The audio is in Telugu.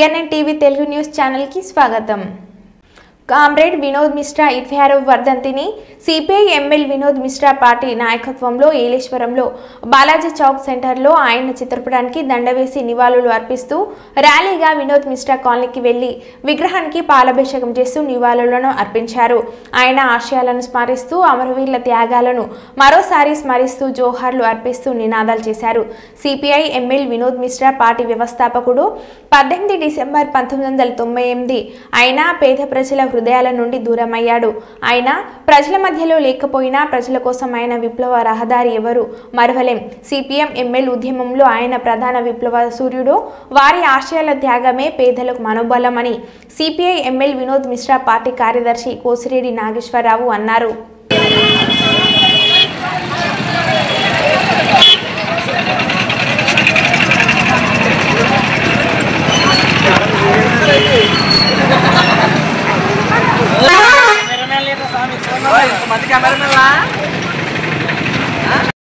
BNN TV Telugu news channel కి స్వాగతం. కామ్రేడ్ వినోద్ మిశ్రా 26వ వర్ధంతిని CPI MLA Vinod Mishra party నాయకత్వంలో ఏలేశ్వరంలో బాలాజీ చౌక్ సెంటర్లో ఆయన చిత్రపటానికి దండవేసి నివాళులు అర్పిస్తూ ర్యాలీగా వినోద్ మిశ్రా కాలనీకి వెళ్లి విగ్రహానికి పాలాభిషేకం చేస్తూ నివాళులను అర్పించారు. ఆయన ఆశయాలను స్మరిస్తూ అమరవీరుల త్యాగాలను మరోసారి స్మరిస్తూ జోహార్లు అర్పిస్తూ నినాదాలు చేశారు. CPI MLA Vinod Mishra party వ్యవస్థాపకుడు 18 డిసెంబర్ 1998 ఆయన పేద ప్రజల హృదయాల నుండి దూరమయ్యాడు. ఆయన ప్రజల మధ్యలో లేకపోయినా ప్రజల కోసం ఆయన విప్లవ రహదారి ఎవరు మరవలేం. సిపిఎం ఎమ్మెల్యే ఉద్యమంలో ఆయన ప్రధాన విప్లవ సూర్యుడు. వారి ఆశయాల త్యాగమే పేదలకు మనోబలమని CPI MLA Vinod Mishra party కార్యదర్శి కోసిరెడ్డి నాగేశ్వరరావు అన్నారు. మంది కెమెరా